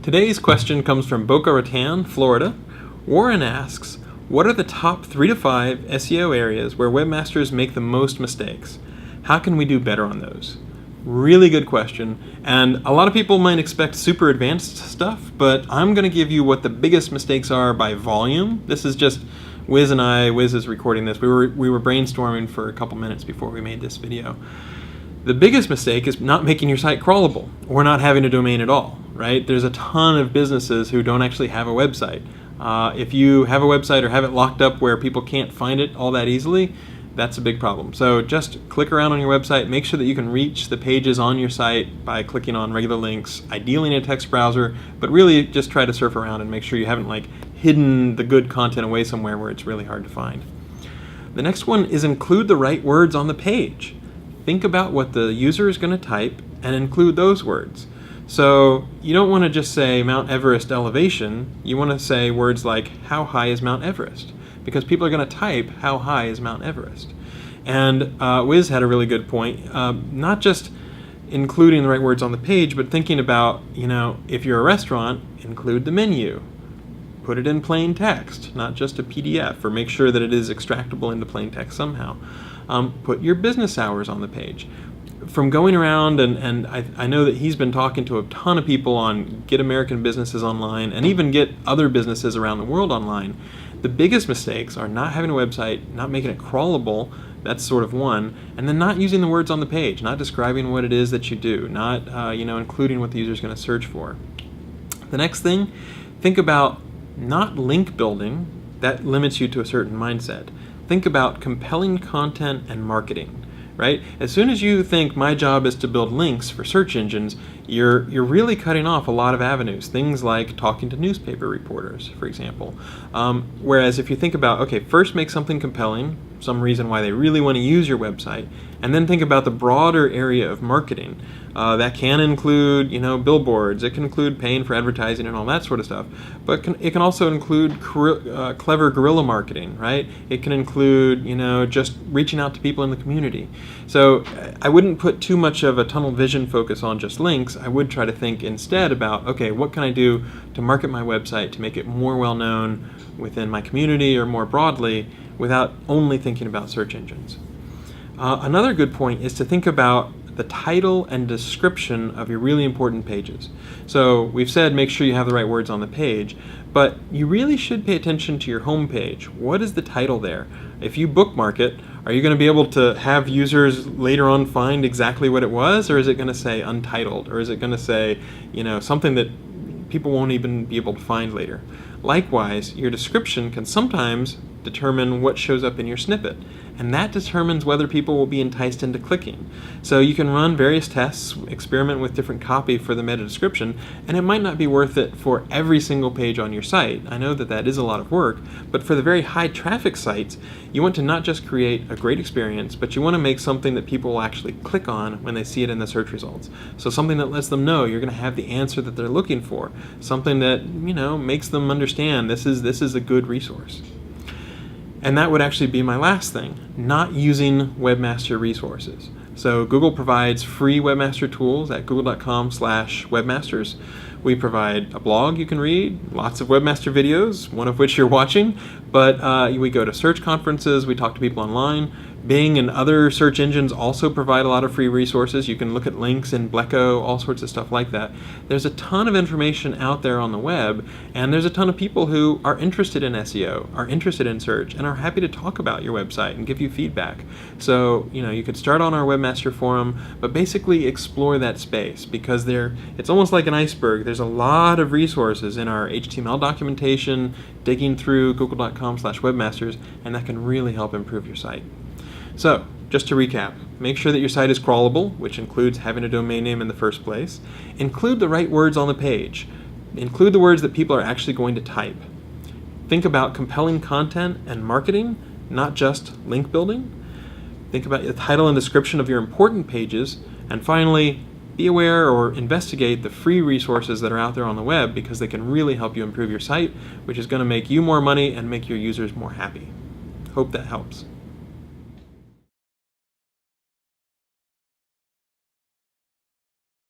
Today's question comes from Boca Raton, Florida. Warren asks, what are the top 3 to 5 SEO areas where webmasters make the most mistakes? How can we do better on those? Really good question, and a lot of people might expect super advanced stuff, but I'm going to give you what the biggest mistakes are by volume. This is just Wiz and I. Wiz is recording this. We were brainstorming for a couple minutes before we made this video. The biggest mistake is not making your site crawlable or not having a domain at all, right? There's a ton of businesses who don't actually have a website. If you have a website or have it locked up where people can't find it all that easily, that's a big problem. So just click around on your website, make sure that you can reach the pages on your site by clicking on regular links, ideally in a text browser, but really just try to surf around and make sure you haven't hidden the good content away somewhere where it's really hard to find. The next one is include the right words on the page. Think about what the user is going to type and include those words. So you don't want to just say Mount Everest elevation, you want to say words like how high is Mount Everest? Because people are going to type how high is Mount Everest. And Wiz had a really good point, not just including the right words on the page, but thinking about, if you're a restaurant, include the menu. Put it in plain text, not just a PDF, or make sure that it is extractable into plain text somehow. Put your business hours on the page. From going around, and I know that he's been talking to a ton of people on Get American Businesses Online, and even Get Other Businesses Around the World Online, the biggest mistakes are not having a website, not making it crawlable, that's sort of one, and then not using the words on the page, not describing what it is that you do, not including what the user is going to search for. The next thing, think about not link building, that limits you to a certain mindset. Think about compelling content and marketing, right? As soon as you think my job is to build links for search engines, you're really cutting off a lot of avenues. Things like talking to newspaper reporters, for example. Whereas if you think about, okay, first make something compelling, some reason why they really want to use your website, and then think about the broader area of marketing. That can include, billboards. It can include paying for advertising and all that sort of stuff. But it can also include clever guerrilla marketing, right? It can include, just reaching out to people in the community. So I wouldn't put too much of a tunnel vision focus on just links. I would try to think instead about, okay, what can I do to market my website to make it more well-known within my community or more broadly without only thinking about search engines. Another good point is to think about the title and description of your really important pages. So we've said make sure you have the right words on the page, but you really should pay attention to your home page. What is the title there? If you bookmark it, are you going to be able to have users later on find exactly what it was, or is it going to say untitled, or is it going to say, something that people won't even be able to find later? Likewise, your description can sometimes determine what shows up in your snippet, and that determines whether people will be enticed into clicking. So you can run various tests, experiment with different copy for the meta description, and it might not be worth it for every single page on your site. I know that is a lot of work, but for the very high traffic sites, you want to not just create a great experience, but you want to make something that people will actually click on when they see it in the search results. So something that lets them know you're going to have the answer that they're looking for, something that makes them understand this is a good resource. And that would actually be my last thing, not using webmaster resources. So Google provides free webmaster tools at google.com/webmasters. We provide a blog you can read, lots of webmaster videos, one of which you're watching, but we go to search conferences, we talk to people online. Bing and other search engines also provide a lot of free resources. You can look at links in Bleco, all sorts of stuff like that. There's a ton of information out there on the web, and there's a ton of people who are interested in SEO, are interested in search, and are happy to talk about your website and give you feedback. So, you could start on our Webmaster Forum, but basically explore that space, because it's almost like an iceberg. There's a lot of resources in our HTML documentation, digging through google.com/webmasters, and that can really help improve your site. So, just to recap, make sure that your site is crawlable, which includes having a domain name in the first place. Include the right words on the page. Include the words that people are actually going to type. Think about compelling content and marketing, not just link building. Think about the title and description of your important pages. And finally, be aware or investigate the free resources that are out there on the web, because they can really help you improve your site, which is going to make you more money and make your users more happy. Hope that helps.